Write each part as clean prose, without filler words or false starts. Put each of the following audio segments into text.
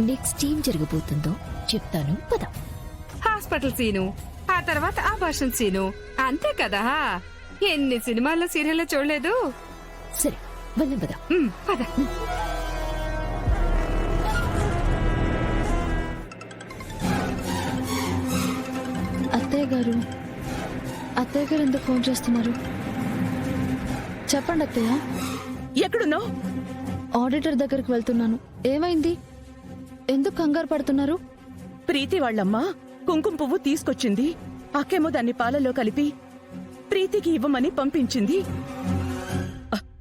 Next ఏం జరగబోతుందో చెప్తాను పద. హాస్పిటల్ సీను, ఆ తర్వాత ఆభాషణ సీను, అంతే కదా. ఎన్ని సినిమాల్లో సీరియల్లో చూడలేదు. సరే వెళ్దాం పద. పద. అత్తయ్య గారు, అత్తయ్య గారు ఎందుకు ఫోన్ చేస్తున్నారు? చెప్పండి అత్తయ్య. ఎక్కడున్నావు? ఆడిటర్ దగ్గరికి వెళ్తున్నాను. ఏమైంది? ఎందుకు కంగారు పడుతున్నారు? ప్రీతి వాళ్ళమ్మ కుంకుమ పువ్వు తీసుకొచ్చింది. అక్కేమో దాన్ని పాలలో కలిపి ప్రీతికి ఇవ్వమని పంపించింది.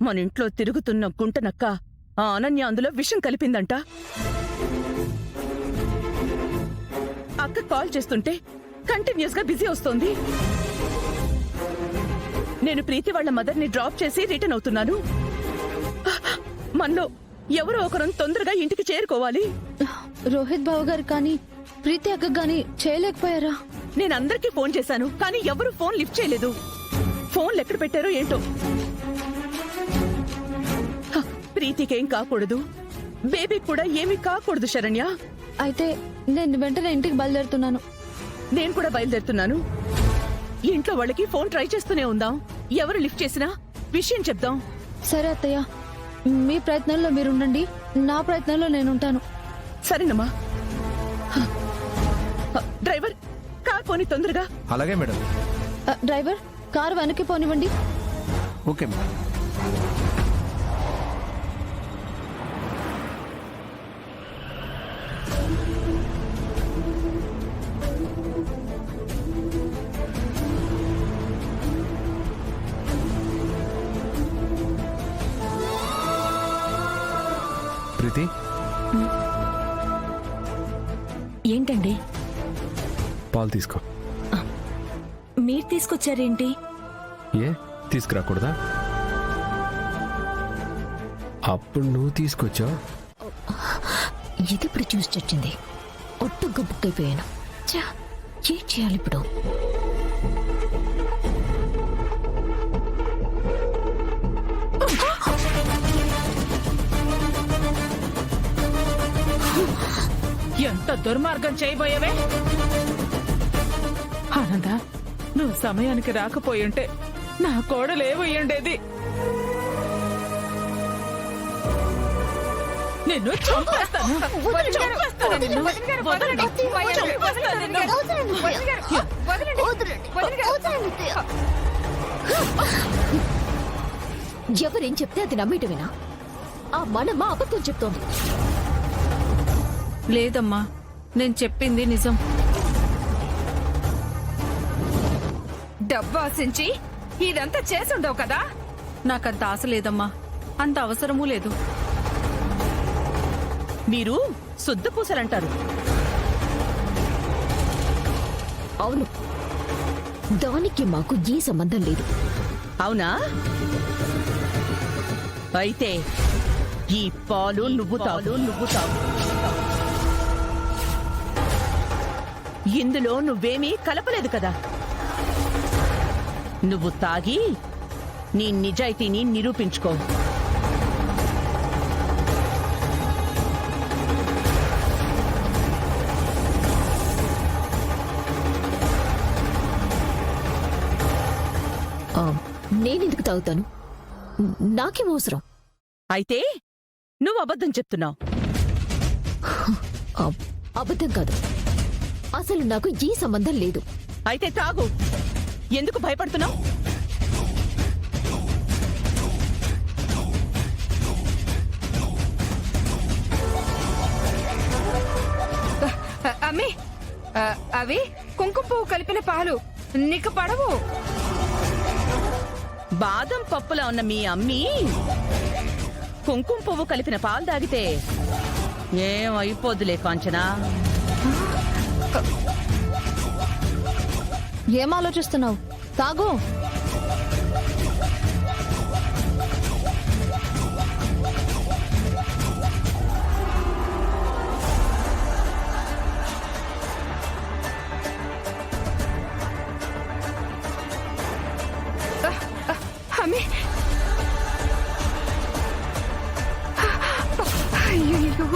మన ఇంట్లో తిరుగుతున్న గుంటనక్క ఆ అనన్య అందులో విషం కలిపిందంట. అక్క కాల్ చేస్తుంటే కంటిన్యూస్ గా బిజీ వస్తోంది. నేను ప్రీతి వాళ్ళ మదర్ ని డ్రాప్ చేసి రిటర్న్ అవుతున్నాను. మనలో ఎవరో ఒకరం తొందరగా ఇంటికి చేరుకోవాలి. రోహిత్ బాబు గారు కానీ ప్రీతి అక్క గాని చేయలేకపోయారా? నేను అందరికీ ఫోన్ చేశాను, కానీ ఎవరు ఫోన్ లిఫ్ట్ చేయలేదు. ఫోన్లు ఎక్కడ పెట్టారో ఏంటో. ప్రీతికేం కాకూడదు, బేబీకి కూడా ఏమీ కాకూడదు శరణ్య. అయితే నేను వెంటనే ఇంటికి బయలుదేరుతున్నాను. నేను కూడా బయలుదేరుతున్నాను. ఇంట్లో వాళ్ళకి ఫోన్ ట్రై చేస్తూనే ఉందాం. ఎవరు లిఫ్ట్ చేసినా విషయం చెప్దాం. సరే అత్తయ్య, మీ ప్రయత్నంలో మీరుండండి, నా ప్రయత్నంలో నేనుంటాను. సరేనమ్మా. డ్రైవర్ కార్ పోని తొందరగా. అలాగే మేడం. డ్రైవర్ కారు వెనక్కి పోనివ్వండి. Okay madam. ప్రీతి, ఏంటండి? పాలు తీసుకో. మీరు తీసుకొచ్చారేంటి? ఏ తీసుకురాకూడదా? అప్పుడు నువ్వు తీసుకొచ్చావు. ఇది ఇప్పుడు చూసి చచ్చింది. ఒట్టు గబ్బుక్కైపోయాను. ఏం చేయాలి ఇప్పుడు? ఎంత దుర్మార్గం చేయబోయేవే! ఆనంద, నువ్వు సమయానికి రాకపోయింటే నా కోడలేవయ్యుండేది. నిన్ను చంపేస్తాను. ఎవరేం చెప్తే అది నమ్మేయటమేనా? ఆ మనమ్మ అబద్ధం చెప్తోంది. లేదమ్మా, నేను చెప్పింది నిజం. డబ్బు ఆశించి ఇదంతా చేసుండవు కదా. నాకంత ఆశ లేదమ్మా, అంత అవసరమూ లేదు. మీరు శుద్ధపూసలంటారు. అవును, దానికి మాకు ఏ సంబంధం లేదు. అవునా? అయితే ఈ పాలు నువ్వు తాగు. ఇందులో నువ్వేమీ కలపలేదు కదా. నువ్వు తాగి నీ నిజాయితీని నిరూపించుకో. నేనెందుకు తాగుతాను? నాకేం అవసరం? అయితే నువ్వు అబద్ధం చెప్తున్నావు. అబద్ధం కాదు, అసలు నాకు ఏ సంబంధం లేదు. అయితే తాగు. ఎందుకు భయపడుతున్నావు? అమ్మి, అవి కుంకుమ పువ్వు కలిపిన పాలు నీకు పడవు. బాదం పప్పులా ఉన్న మీ అమ్మి కుంకుమ పువ్వు కలిపిన పాలు తాగితే ఏమైపోద్దులే కాంచనా. ఏం ఆలోచిస్తున్నావు? తాగు. అమ్మి, అయ్యో